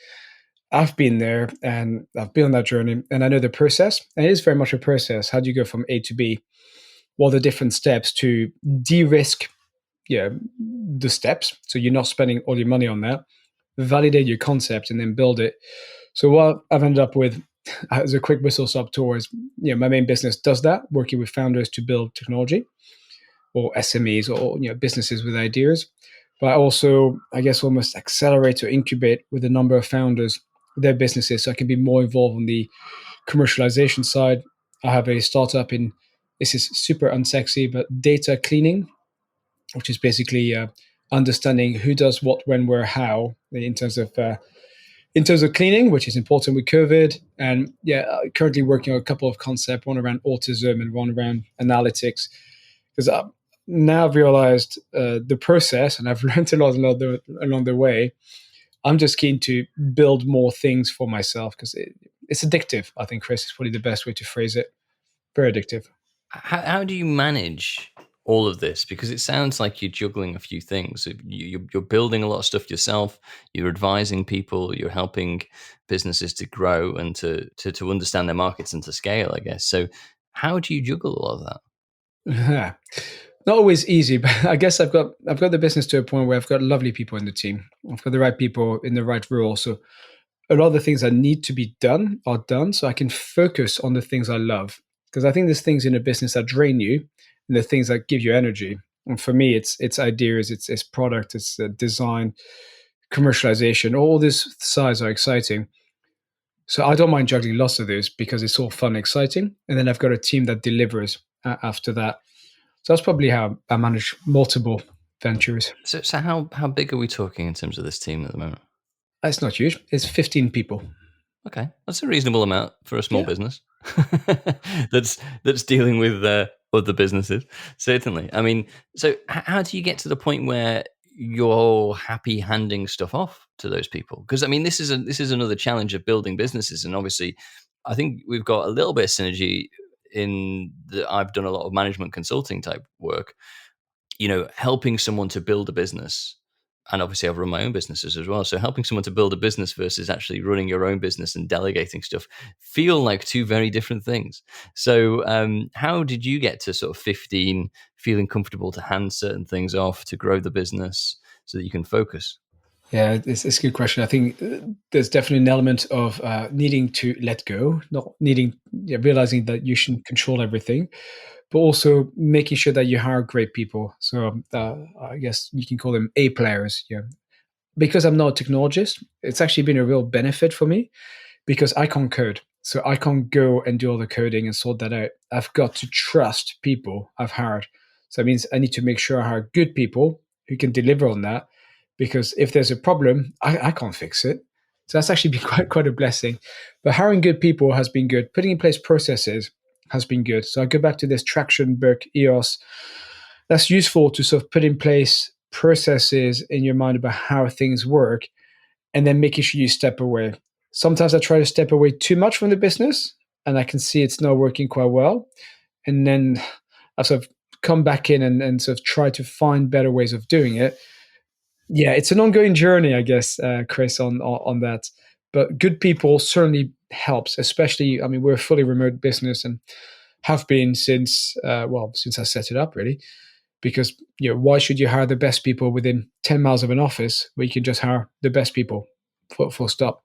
I've been there and I've been on that journey and I know the process. And it is very much a process. How do you go from A to B? What are the different steps to de-risk the steps so you're not spending all your money on that, validate your concept and then build it. So what I've ended up with as a quick whistle stop tour is, my main business does that, working with founders to build technology or SMEs or businesses with ideas. But I also, I guess, almost accelerate or incubate with a number of founders their businesses so I can be more involved on the commercialization side. I have a startup in, this is super unsexy, but data cleaning, which is basically understanding who does what, when, where, how in terms of cleaning, which is important with COVID. And currently working on a couple of concepts, one around autism and one around analytics, because now I've realized the process, and I've learned a lot along the way. I'm just keen to build more things for myself because it's addictive. I think, Chris, is probably the best way to phrase it. Very addictive. How do you manage all of this? Because it sounds like you're juggling a few things. You're building a lot of stuff yourself. You're advising people. You're helping businesses to grow and to understand their markets and to scale, I guess. So how do you juggle all of that? Not always easy, but I guess I've got the business to a point where I've got lovely people in the team. I've got the right people in the right role. So a lot of the things that need to be done are done, so I can focus on the things I love. Because I think there's things in a business that drain you, and the things that give you energy. And for me, it's ideas, it's product, it's design, commercialization. All these sides are exciting. So I don't mind juggling lots of those because it's all fun and exciting. And then I've got a team that delivers after that. So that's probably how I manage multiple ventures. So how big are we talking in terms of this team at the moment? It's not huge. It's 15 people. Okay, that's a reasonable amount for a small Yeah. business that's dealing with other businesses. Certainly, I mean, so how do you get to the point where you're happy handing stuff off to those people? Because I mean, this is another challenge of building businesses, and obviously, I think we've got a little bit of synergy in that I've done a lot of management consulting type work. Helping someone to build a business. And obviously, I've run my own businesses as well. So, helping someone to build a business versus actually running your own business and delegating stuff feel like two very different things. So, how did you get to sort of 15, feeling comfortable to hand certain things off to grow the business so that you can focus? Yeah, it's a good question. I think there's definitely an element of needing to let go, not needing, realizing that you shouldn't control everything. but also making sure that you hire great people. So I guess you can call them A players. Yeah, because I'm not a technologist, it's actually been a real benefit for me because I can't code. So I can't go and do all the coding and sort that out. I've got to trust people I've hired. So that means I need to make sure I hire good people who can deliver on that. Because if there's a problem, I can't fix it. So that's actually been quite a blessing. But hiring good people has been good. Putting in place processes has been good. So I go back to this traction book, EOS. That's useful to sort of put in place processes in your mind about how things work and then making sure you step away. Sometimes I try to step away too much from the business and I can see it's not working quite well. And then I sort of come back in and sort of try to find better ways of doing it. Yeah, it's an ongoing journey, I guess, Chris, on that. But good people certainly helps, especially, I mean, we're a fully remote business and have been since, since I set it up, really. Because, why should you hire the best people within 10 miles of an office where you can just hire the best people, full stop?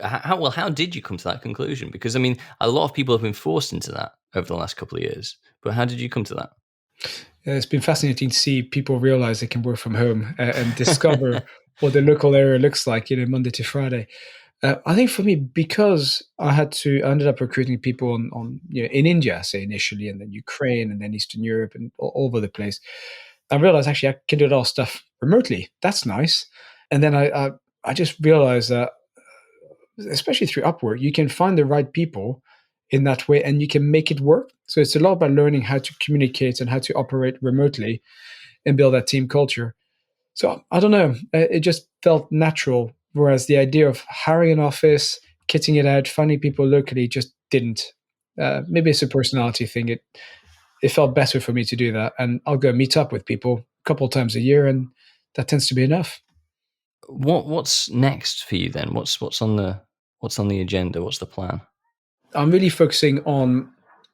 How did you come to that conclusion? Because I mean, a lot of people have been forced into that over the last couple of years. But how did you come to that? It's been fascinating to see people realize they can work from home and discover what the local area looks like, Monday to Friday. I think for me, because I ended up recruiting people in India, say initially, and then Ukraine, and then Eastern Europe, and all over the place. I realized actually I can do a lot of stuff remotely. That's nice. And then I just realized that, especially through Upwork, you can find the right people in that way, and you can make it work. So it's a lot about learning how to communicate and how to operate remotely and build that team culture. So I don't know, it just felt natural. Whereas the idea of hiring an office, kitting it out, finding people locally just didn't. Maybe it's a personality thing. It felt better for me to do that. And I'll go meet up with people a couple of times a year, and that tends to be enough. What's next for you then? What's on the agenda? What's the plan? I'm really focusing on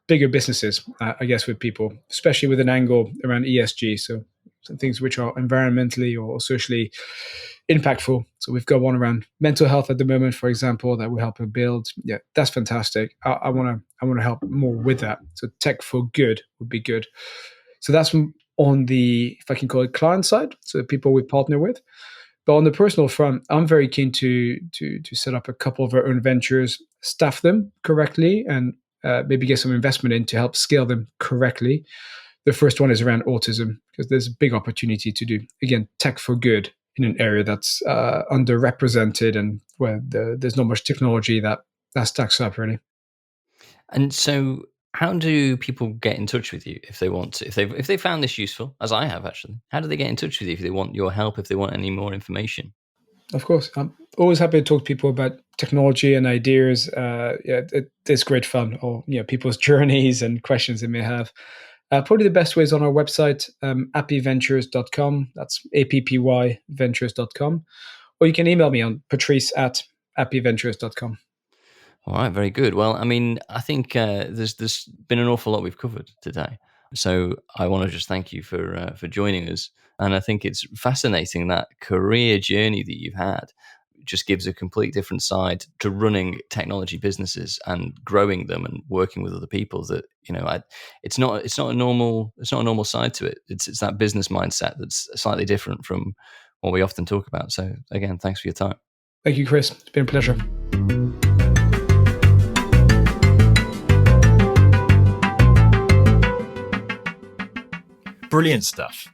bigger businesses, I guess, with people, especially with an angle around ESG. So some things which are environmentally or socially impactful. So we've got one around mental health at the moment, for example, that we're helping build. Yeah, that's fantastic. I want to help more with that. So tech for good would be good. So that's on the, if I can call it, client side. So the people we partner with. But on the personal front, I'm very keen to set up a couple of our own ventures, staff them correctly, and maybe get some investment in to help scale them correctly. The first one is around autism, because there's a big opportunity to do, again, tech for good in an area that's underrepresented and where there's not much technology that stacks up, really. And so, how do people get in touch with you if they want to? If they found this useful, as I have actually, how do they get in touch with you if they want your help? If they want any more information? Of course, I'm always happy to talk to people about technology and ideas. It's great fun, or people's journeys and questions they may have. Probably the best way is on our website, appyventures.com. That's APPY ventures.com. Or you can email me on patrice@appyventures.com. All right, very good. Well, I mean, I think there's been an awful lot we've covered today. So I want to just thank you for joining us. And I think it's fascinating that career journey that you've had just gives a complete different side to running technology businesses and growing them and working with other people. That it's not a normal side to it. It's that business mindset that's slightly different from what we often talk about. So again, thanks for your time. Thank you, Chris. It's been a pleasure. Brilliant stuff.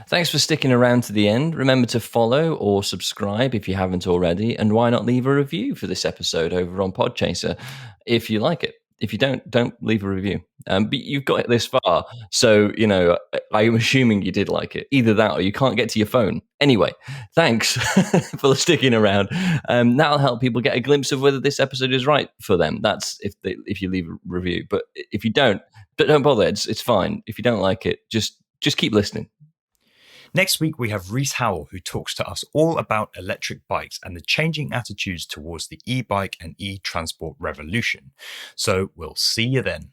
Thanks for sticking around to the end. Remember to follow or subscribe if you haven't already. And why not leave a review for this episode over on Podchaser if you like it. If you don't leave a review. But you've got it this far. So, I'm assuming you did like it. Either that or you can't get to your phone. Anyway, thanks for sticking around. That'll help people get a glimpse of whether this episode is right for them. That's if you leave a review. But if you don't bother. It's fine. If you don't like it, just keep listening. Next week, we have Reese Howell, who talks to us all about electric bikes and the changing attitudes towards the e-bike and e-transport revolution. So we'll see you then.